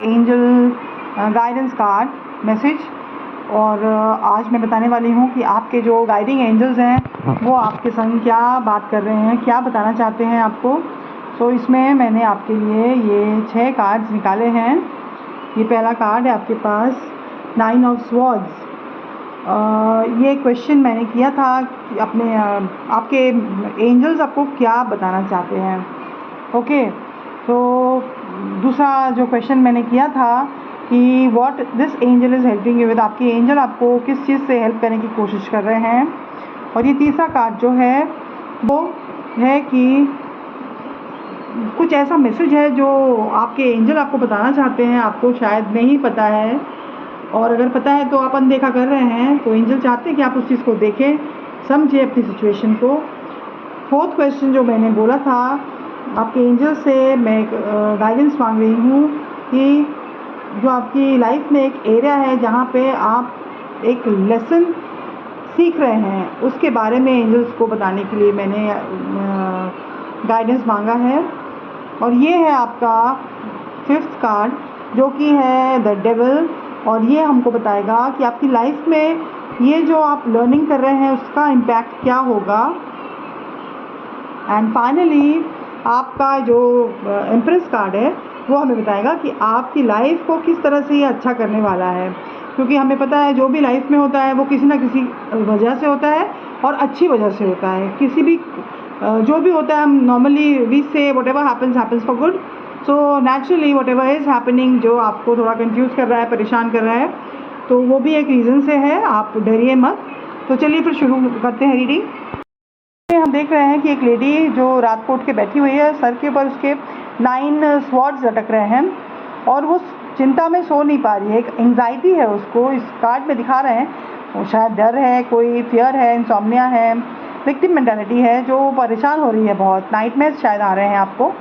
Angel guidance card message. और आज मैं बताने वाली हूँ कि आपके जो गाइडिंग एंजल्स हैं वो आपके संग क्या बात कर रहे हैं, क्या बताना चाहते हैं आपको। तो इसमें मैंने आपके लिए ये 6 कार्ड्स निकाले हैं। ये पहला कार्ड है आपके पास 9 ऑफ स्वॉर्ड्स। ये क्वेश्चन मैंने किया था कि अपने आपके एंजल्स आपको क्या बताना चाहते हैं। ओके, तो दूसरा जो क्वेश्चन मैंने किया था कि what this angel is helping you with, आपके एंजल आपको किस चीज़ से हेल्प करने की कोशिश कर रहे हैं। और ये तीसरा कार्ड जो है वो है कि कुछ ऐसा मैसेज है जो आपके एंजल आपको बताना चाहते हैं, आपको शायद नहीं पता है, और अगर पता है तो आप अनदेखा कर रहे हैं। तो एंजल चाहते हैं कि आप उस चीज़ को देखें, समझें अपनी सिचुएशन को। फोर्थ क्वेश्चन जो मैंने बोला था, आपके एंजल से मैं गाइडेंस मांग रही हूँ कि जो आपकी लाइफ में एक एरिया है जहाँ पे आप एक लेसन सीख रहे हैं, उसके बारे में एंजल्स को बताने के लिए मैंने गाइडेंस मांगा है। और ये है आपका 5th कार्ड जो कि है द डेविल, और ये हमको बताएगा कि आपकी लाइफ में ये जो आप लर्निंग कर रहे हैं उसका इम्पैक्ट क्या होगा। एंड फाइनली आपका जो एम्प्रेस कार्ड है वो हमें बताएगा कि आपकी लाइफ को किस तरह से ये अच्छा करने वाला है। क्योंकि हमें पता है जो भी लाइफ में होता है वो किसी ना किसी वजह से होता है और अच्छी वजह से होता है। किसी भी जो भी होता है, हम नॉर्मली वी से what ever happens for good. So naturally what ever is happening जो आपको थोड़ा कंफ्यूज कर रहा है, परेशान कर रहा है, तो वो भी एक रीज़न से है, आप डरिए मत। तो चलिए फिर शुरू करते हैं रीडिंग। हम देख रहे हैं कि एक लेडी जो रात को उठ के बैठी हुई है, सर के ऊपर उसके 9 स्वॉर्ड्स लटक रहे हैं और वो चिंता में सो नहीं पा रही है। एक एंग्जाइटी है उसको, इस कार्ड में दिखा रहे हैं। वो शायद डर है, कोई फियर है, इंसोम्निया है, विक्टिम मेंटालिटी है, जो परेशान हो रही है बहुत। नाइटमेयर्स शायद आ रहे हैं आपको।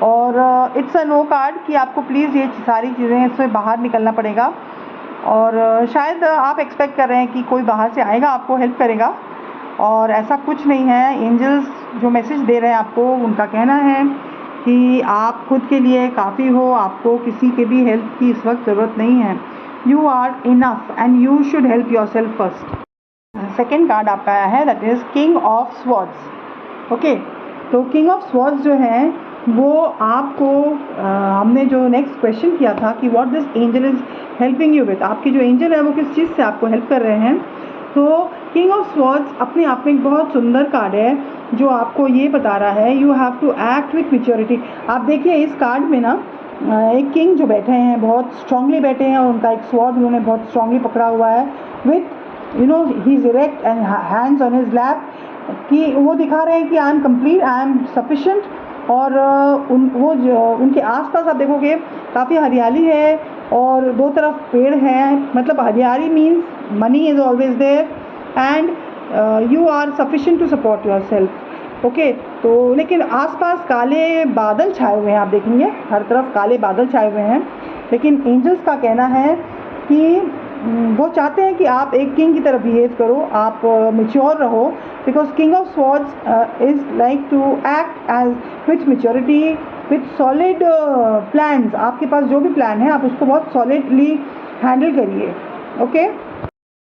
और इट्स अ नो कार्ड कि आपको प्लीज़ ये सारी चीज़ें इससे बाहर निकलना पड़ेगा। और शायद आप एक्सपेक्ट कर रहे हैं कि कोई बाहर से आएगा, आपको हेल्प करेगा, और ऐसा कुछ नहीं है। एंजल्स जो मैसेज दे रहे हैं आपको, उनका कहना है कि आप खुद के लिए काफ़ी हो, आपको किसी के भी हेल्प की इस वक्त ज़रूरत नहीं है। You are enough and you should help yourself first. Second card आपका आया है, that is king of swords. Okay, तो किंग ऑफ स्वॉर्ड्स जो है वो आपको हमने जो नेक्स्ट क्वेश्चन किया था कि what this angel is helping you with, आपकी जो एंजल है वो किस चीज़ से आपको हेल्प कर रहे हैं। तो किंग ऑफ स्वॉर्ड्स अपने आप में एक बहुत सुंदर कार्ड है जो आपको ये बता रहा है you have to act with maturity. आप देखिए इस कार्ड में ना एक किंग जो बैठे हैं, बहुत स्ट्रांगली बैठे हैं, और उनका एक स्वॉर्ड उन्होंने बहुत स्ट्रांगली पकड़ा हुआ है with he is erect and hands on his lap, कि वो दिखा रहे हैं कि I am complete, I am sufficient. और उनके आसपास आप देखोगे काफ़ी हरियाली है और दो तरफ पेड़ हैं, मतलब हरियाली means money is always there and you are sufficient to support yourself. Okay, तो लेकिन आसपास काले बादल छाए हुए हैं, आप देखेंगे हर तरफ काले बादल छाए हुए हैं। लेकिन एंजल्स का कहना है कि वो चाहते हैं कि आप एक किंग की तरह बिहेव करो, आप मेच्योर रहो, because king of swords is like to act as with maturity, with solid plans. आपके पास जो भी प्लान है आप उसको बहुत सॉलिडली हैंडल करिए। ओके,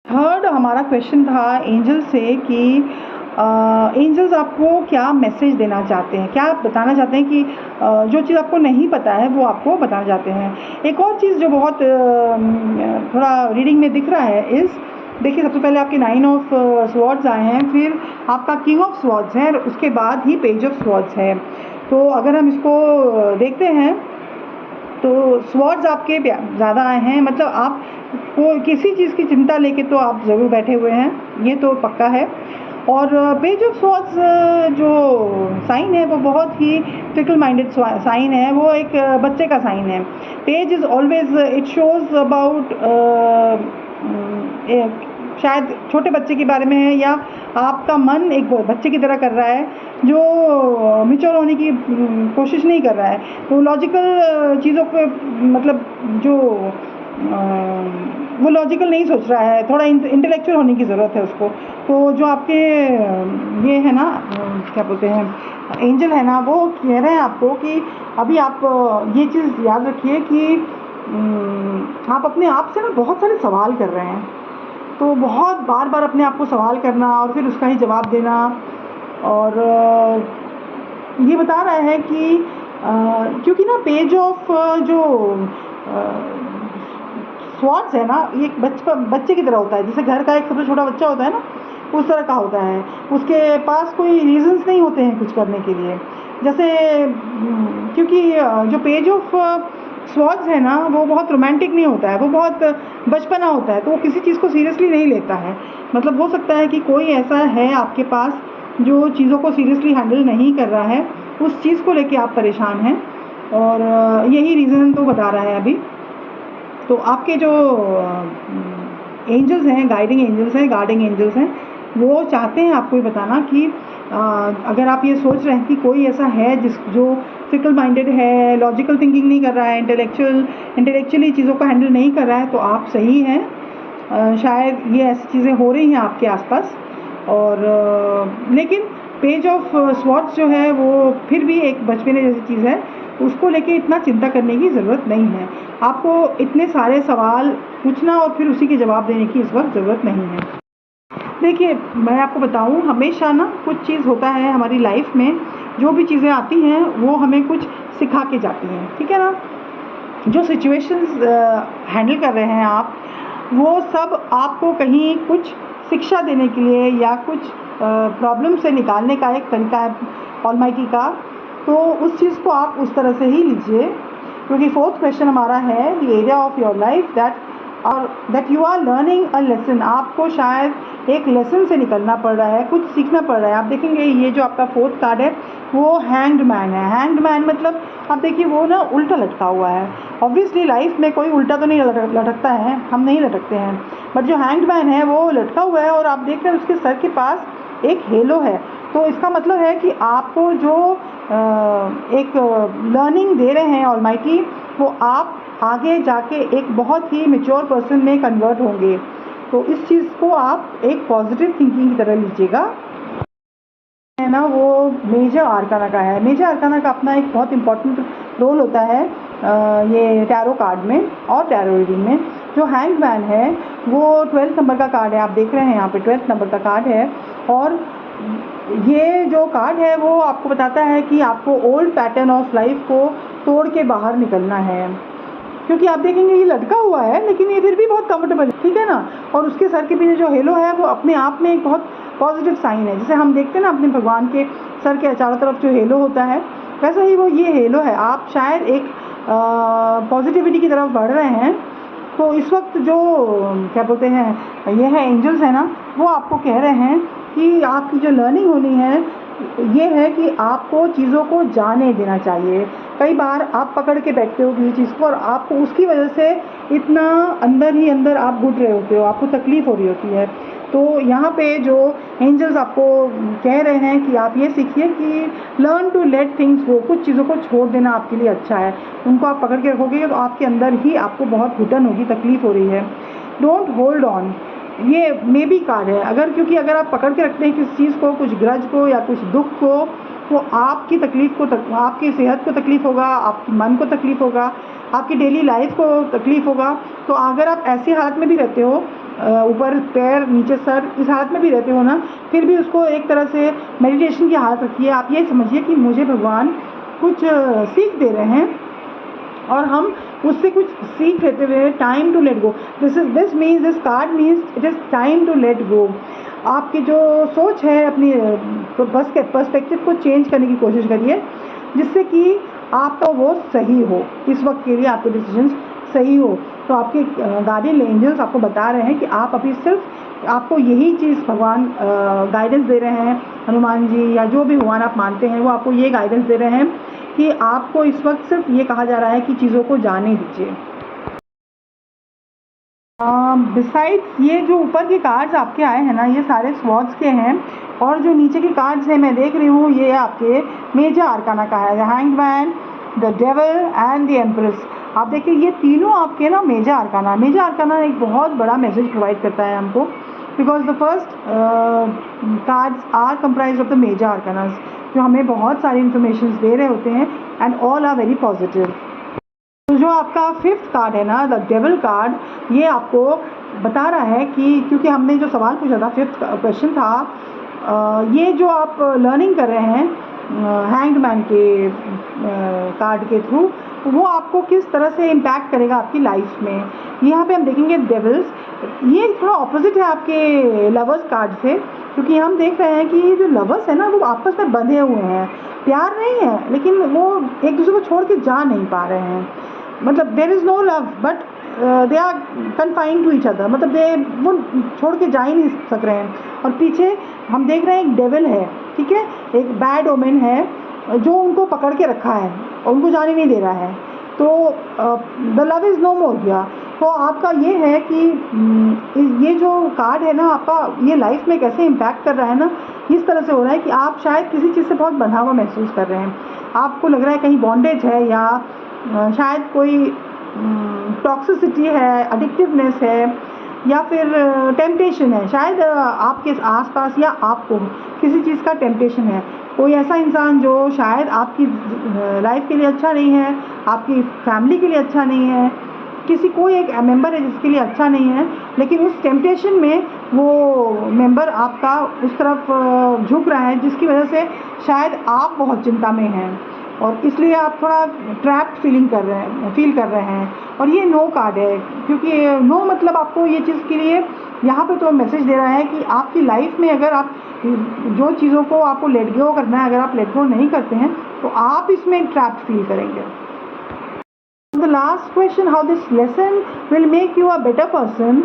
थर्ड हमारा क्वेश्चन था एंजल से कि एंजल्स आपको क्या मैसेज देना चाहते हैं, क्या आप बताना चाहते हैं कि जो चीज़ आपको नहीं पता है वो आपको बताना चाहते हैं। एक और चीज़ जो बहुत थोड़ा रीडिंग में दिख रहा है इस, देखिए सबसे पहले आपके 9 ऑफ स्वॉर्ड्स आए हैं, फिर आपका किंग ऑफ स्वॉर्ड्स है, उसके बाद ही पेज ऑफ स्वॉर्ड्स है। तो अगर हम इसको देखते हैं तो स्वॉर्ड्स आपके ज़्यादा आए हैं, मतलब आप को किसी चीज़ की चिंता लेके तो आप ज़रूर बैठे हुए हैं, ये तो पक्का है। और पेज ऑफ स्वॉर्ड्स जो साइन है वो बहुत ही फिकल माइंडेड साइन है, वो एक बच्चे का साइन है। Page is always it shows about शायद छोटे बच्चे के बारे में है, या आपका मन एक बच्चे की तरह कर रहा है जो मैच्योर होने की कोशिश नहीं कर रहा है। तो लॉजिकल चीज़ों पे मतलब जो वो लॉजिकल नहीं सोच रहा है, थोड़ा इंटेलेक्चुअल होने की ज़रूरत है उसको। तो जो आपके ये है ना क्या बोलते हैं एंजल है ना, वो कह रहे हैं आपको कि अभी आप ये चीज़ याद रखिए कि आप अपने आप से ना बहुत सारे सवाल कर रहे हैं, तो बहुत बार बार अपने आप को सवाल करना और फिर उसका ही जवाब देना। और ये बता रहा है कि क्योंकि ना पेज ऑफ जो स्वॉट्स है ना, ये एक बच्चे की तरह होता है, जैसे घर का एक सबसे छोटा बच्चा होता है ना, उस तरह का होता है। उसके पास कोई रीजंस नहीं होते हैं कुछ करने के लिए। जैसे क्योंकि जो पेज ऑफ स्वॉर्ड्स है ना, वो बहुत रोमांटिक नहीं होता है, वो बहुत बचपना होता है, तो वो किसी चीज़ को सीरियसली नहीं लेता है। मतलब हो सकता है कि कोई ऐसा है आपके पास जो चीज़ों को सीरियसली हैंडल नहीं कर रहा है, उस चीज़ को लेके आप परेशान हैं, और यही रीज़न तो बता रहा है अभी। तो आपके जो एंजल्स हैं, गाइडिंग एंजल्स हैं, गार्डिंग एंजल्स हैं, वो चाहते हैं आपको ये बताना कि अगर आप ये सोच रहे हैं कि कोई ऐसा है जो फिकल माइंडेड है, लॉजिकल थिंकिंग नहीं कर रहा है, इंटेलेक्चुअली चीज़ों को हैंडल नहीं कर रहा है, तो आप सही हैं। शायद ये ऐसी चीज़ें हो रही हैं आपके आसपास। और लेकिन पेज ऑफ स्वॉर्ड्स जो है वो फिर भी एक बचपने जैसी चीज़ है, उसको लेके इतना चिंता करने की ज़रूरत नहीं है। आपको इतने सारे सवाल पूछना और फिर उसी के जवाब देने की इस वक्त ज़रूरत नहीं है। देखिए, मैं आपको बताऊं, हमेशा ना कुछ चीज़ होता है हमारी लाइफ में, जो भी चीज़ें आती हैं वो हमें कुछ सिखा के जाती हैं, ठीक है ना। जो सिचुएशंस हैंडल कर रहे हैं आप, वो सब आपको कहीं कुछ शिक्षा देने के लिए या कुछ प्रॉब्लम से निकालने का एक तरीका है ऑलमाइटी का। तो उस चीज़ को आप उस तरह से ही लीजिए, क्योंकि फोर्थ क्वेश्चन हमारा है the area of your life that you are learning a lesson. आपको शायद एक लेसन से निकलना पड़ रहा है, कुछ सीखना पड़ रहा है। आप देखेंगे ये जो आपका फोर्थ कार्ड है वो हैंग्ड मैन है। हैंग्ड मैन मतलब आप देखिए वो ना उल्टा लटका हुआ है। ऑब्वियसली लाइफ में कोई उल्टा तो नहीं लटकता है, हम नहीं लटकते हैं, बट जो हैंग्ड मैन है वो लटका हुआ है, और आप देख रहे हैं उसके सर के पास एक हेलो है। तो इसका मतलब है कि आपको जो एक लर्निंग दे रहे हैं ऑलमाइटी, वो आप आगे जाके एक बहुत ही मैच्योर पर्सन में कन्वर्ट होंगे। तो इस चीज़ को आप एक पॉजिटिव थिंकिंग की तरह लीजिएगा, है ना। वो मेजर आर्काना का है। मेजर आर्काना का अपना एक बहुत इम्पॉर्टेंट रोल होता है ये टैरो कार्ड में और टैरो रीडिंग में। जो हैंग्ड मैन है वो 12th नंबर का कार्ड है, आप देख रहे हैं यहाँ पे 12th नंबर का कार्ड है। और ये जो कार्ड है वो आपको बताता है कि आपको ओल्ड पैटर्न ऑफ लाइफ को तोड़ के बाहर निकलना है, क्योंकि आप देखेंगे ये लटका हुआ है लेकिन ये फिर भी बहुत कंफर्टेबल है, ठीक है ना। और उसके सर के पीछे जो हेलो है वो अपने आप में एक बहुत पॉजिटिव साइन है। जैसे हम देखते हैं ना अपने भगवान के सर के चारों तरफ जो हेलो होता है, वैसा ही वो ये हेलो है। आप शायद एक पॉजिटिविटी की तरफ बढ़ रहे हैं। तो इस वक्त जो क्या बोलते हैं ये है एंजल्स है ना, वो आपको कह रहे हैं कि आपकी जो लर्निंग होनी है ये है कि आपको चीज़ों को जाने देना चाहिए। कई बार आप पकड़ के बैठते हो किसी चीज़ को और आपको उसकी वजह से इतना अंदर ही अंदर आप घुट रहे होते हो, आपको तकलीफ़ हो रही होती है। तो यहाँ पे जो एंजल्स आपको कह रहे हैं कि आप ये सीखिए कि learn to let things go, कुछ चीज़ों को छोड़ देना आपके लिए अच्छा है। उनको आप पकड़ के रखोगे तो आपके अंदर ही आपको बहुत घुटन होगी, तकलीफ़ हो रही है। डोंट होल्ड ऑन, ये मे बी कार्ड है। क्योंकि अगर आप पकड़ के रखते हैं किसी चीज़ को, कुछ ग्रज को या कुछ दुख को, वो आपकी तकलीफ़ को आपकी सेहत को तकलीफ़ होगा, आपके मन को तकलीफ़ होगा, आपकी डेली लाइफ को तकलीफ़ होगा। तो अगर आप ऐसी हालत में भी रहते हो, ऊपर पैर नीचे सर, इस हालत में भी रहते हो ना, फिर भी उसको एक तरह से मेडिटेशन की हालत रखिए। आप ये समझिए कि मुझे भगवान कुछ सीख दे रहे हैं और हम उससे कुछ सीख लेते हुए time to let go. This means, this card means it is time to let go. आपकी जो सोच है अपनी पर्सपेक्टिव को चेंज करने की कोशिश करिए, जिससे कि आपका वो सही हो, इस वक्त के लिए आपके डिसीजन सही हो। तो आपके गार्डियन एंजल्स आपको बता रहे हैं कि आप अभी सिर्फ आपको यही चीज़ भगवान गाइडेंस दे रहे हैं, हनुमान जी या जो भी भगवान आप मानते हैं वो आपको ये गाइडेंस दे रहे हैं कि आपको इस वक्त सिर्फ ये कहा जा रहा है कि चीज़ों को जाने दीजिए। बिसाइड्स ये जो ऊपर के कार्ड्स आपके आए हैं ना, ये सारे स्वॉर्ड्स के हैं, और जो नीचे के कार्ड्स हैं मैं देख रही हूँ ये आपके मेजर आर्काना का है, the hanged man, the devil and the empress. आप देखिए ये तीनों आपके ना मेजर आर्काना एक बहुत बड़ा मैसेज प्रोवाइड करता है हमको, because the first cards are comprise of the major arcanas, जो हमें बहुत सारी इन्फॉर्मेशन दे रहे होते हैं and all are very positive. तो जो आपका फिफ्थ कार्ड है ना, द डेविल कार्ड, ये आपको बता रहा है कि, क्योंकि हमने जो सवाल पूछा था, फिफ्थ क्वेश्चन था, ये जो आप लर्निंग कर रहे हैं हैंग्ड मैन के कार्ड के थ्रू, वो आपको किस तरह से इम्पैक्ट करेगा आपकी लाइफ में। यहाँ पे हम देखेंगे डेविल्स, ये थोड़ा ऑपोजिट है आपके लवर्स कार्ड से, क्योंकि हम देख रहे हैं कि ये जो लवर्स है ना, वो आपस में बंधे हुए हैं, प्यार नहीं है लेकिन वो एक दूसरे को छोड़ के जा नहीं पा रहे हैं। मतलब there is no love but they are confined to each other, मतलब वो छोड़ के जा ही नहीं सक रहे हैं। और पीछे हम देख रहे हैं एक डेविल है, ठीक है, एक बैड ओमेन है जो उनको पकड़ के रखा है और उनको जाने नहीं दे रहा है। तो द लव इज़ नो मोर गया। तो आपका ये है कि ये जो कार्ड है ना आपका, ये लाइफ में कैसे इम्पैक्ट कर रहा है ना, इस तरह से हो रहा है कि आप शायद किसी चीज़ से बहुत बंधा हुआ महसूस कर रहे हैं। आपको लग रहा है कहीं बॉन्डेज है, या शायद कोई टॉक्सिसिटी है, एडिक्टिवनेस है, या फिर टेम्पटेशन है, शायद आपके आसपास या आपको किसी चीज़ का टेम्पटेशन है। कोई ऐसा इंसान जो शायद आपकी लाइफ के लिए अच्छा नहीं है, आपकी फैमिली के लिए अच्छा नहीं है, कोई एक मेंबर है जिसके लिए अच्छा नहीं है, लेकिन उस टेम्पटेशन में वो मेंबर आपका उस तरफ झुक रहा है, जिसकी वजह से शायद आप बहुत चिंता में हैं और इसलिए आप थोड़ा ट्रैप्ड फील कर रहे हैं। और ये नो कार्ड है, क्योंकि नो मतलब आपको ये चीज़ के लिए यहाँ पे तो मैसेज दे रहा है कि आपकी लाइफ में अगर आप जो चीज़ों को आपको लेट गो करना है, अगर आप लेट गो नहीं करते हैं तो आप इसमें ट्रैप्ड फील करेंगे। The last question, how this lesson will make you a better person,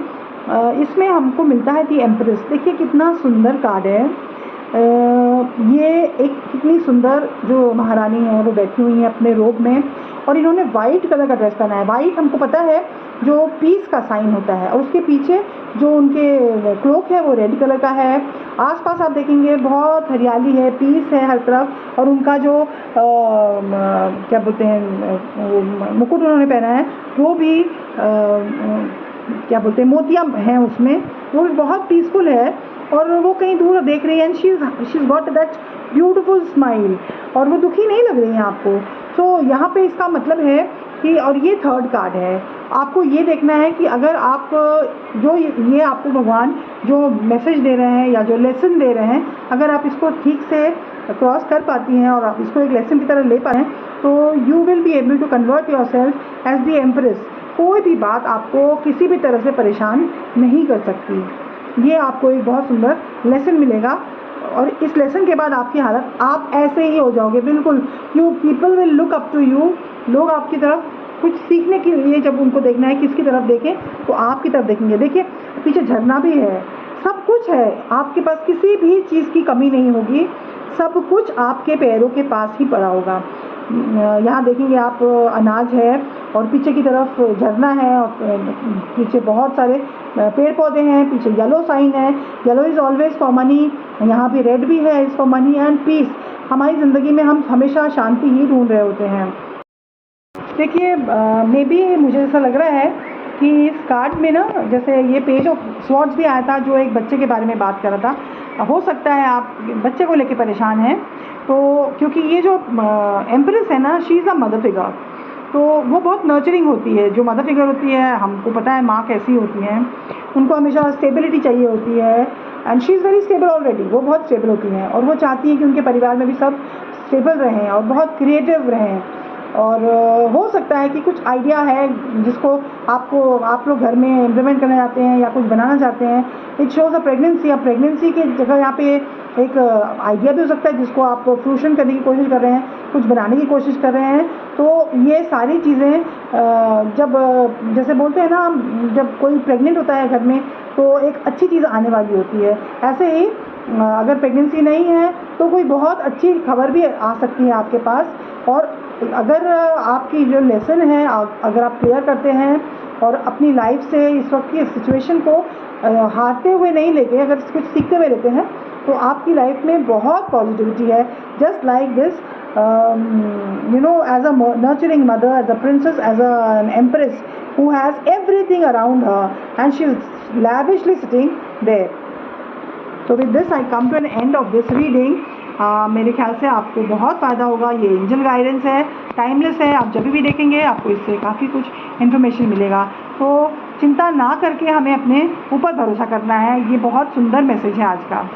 इसमें हमको मिलता है दी एम्प्रेस। देखिए कितना सुंदर कार्ड है। ये एक कितनी सुंदर जो महारानी है वो बैठी हुई है अपने रोब में, और इन्होंने वाइट कलर का ड्रेस पहना है। वाइट हमको पता है जो पीस का साइन होता है, और उसके पीछे जो उनके क्लोक है वो रेड कलर का है। आसपास आप देखेंगे बहुत हरियाली है, पीस है हर तरफ, और उनका जो क्या बोलते हैं मुकुट उन्होंने पहना है वो भी क्या बोलते हैं मोतियाँ हैं उसमें, वो भी बहुत पीसफुल है, और वो कहीं दूर देख रही है। And she is got that beautiful smile, और वो दुखी नहीं लग रही है आपको। तो यहाँ पे इसका मतलब है कि, और ये थर्ड कार्ड है, आपको ये देखना है कि अगर आप जो ये आपको भगवान जो मैसेज दे रहे हैं या जो लेसन दे रहे हैं, अगर आप इसको ठीक से क्रॉस कर पाती हैं और आप इसको एक लेसन की तरह ले पाएँ, तो you will be able to convert yourself as the empress. कोई भी बात आपको किसी भी तरह से परेशान नहीं कर सकती। ये आपको एक बहुत सुंदर लेसन मिलेगा, और इस लेसन के बाद आपकी हालत, आप ऐसे ही हो जाओगे बिल्कुल। You people will look up to you, लोग आपकी तरफ कुछ सीखने के लिए, जब उनको देखना है किसकी तरफ देखें तो आपकी तरफ देखेंगे। देखिए पीछे झरना भी है, सब कुछ है आपके पास, किसी भी चीज़ की कमी नहीं होगी, सब कुछ आपके पैरों के पास ही पड़ा होगा। यहाँ देखेंगे आप अनाज है, और पीछे की तरफ झरना है, और पीछे बहुत सारे पेड़ पौधे हैं, पीछे येलो साइन है, yellow is always for money, यहाँ भी रेड भी है, is for money and peace. हमारी ज़िंदगी में हम हमेशा शांति ही ढूंढ रहे होते हैं। देखिए मे बी मुझे ऐसा लग रहा है कि इस कार्ड में ना, जैसे ये पेज ऑफ स्वॉर्ड्स भी आया था जो एक बच्चे के बारे में बात कर रहा था। हो सकता है आप बच्चे को लेके परेशान हैं, तो क्योंकि ये जो एम्प्रेस है ना, she is a mother figure, तो वो बहुत नर्चरिंग होती है। जो मदर फिगर होती है, हमको पता है माँ कैसी होती हैं, उनको हमेशा स्टेबिलिटी चाहिए होती है, and she is very stable already, वो बहुत स्टेबल होती हैं, और वो चाहती हैं कि उनके परिवार में भी सब स्टेबल रहें और बहुत क्रिएटिव रहें। और हो सकता है कि कुछ आइडिया है जिसको आप लोग घर में इम्प्लीमेंट करना चाहते हैं या कुछ बनाना चाहते हैं। इट शोज़ अ प्रेगनेंसी, या प्रेगनेंसी की जगह यहाँ पे एक आइडिया भी हो सकता है जिसको आप फ्रूशन करने की कोशिश कर रहे हैं, कुछ बनाने की कोशिश कर रहे हैं। तो ये सारी चीज़ें जब जैसे बोलते हैं ना, जब कोई प्रेग्नेंट होता है घर में तो एक अच्छी चीज़ आने वाली होती है। ऐसे ही अगर प्रेगनेंसी नहीं है तो कोई बहुत अच्छी खबर भी आ सकती है आपके पास। और अगर आपकी जो लेसन है, अगर आप क्लियर करते हैं और अपनी लाइफ से इस वक्त की सिचुएशन को हारते हुए नहीं लेके, अगर कुछ सीखते हुए रहते हैं, तो आपकी लाइफ में बहुत पॉजिटिविटी है। Just like this, you know, as a nurturing mother, as a princess, as an empress who has everything around her, and she is lavishly sitting there. So with this I come to an end of this reading. मेरे ख्याल से आपको बहुत फ़ायदा होगा। ये angel guidance है, timeless है, आप जब भी देखेंगे आपको इससे काफ़ी कुछ इन्फॉर्मेशन मिलेगा। तो चिंता ना करके हमें अपने ऊपर भरोसा करना है। ये बहुत सुंदर मैसेज है आज का।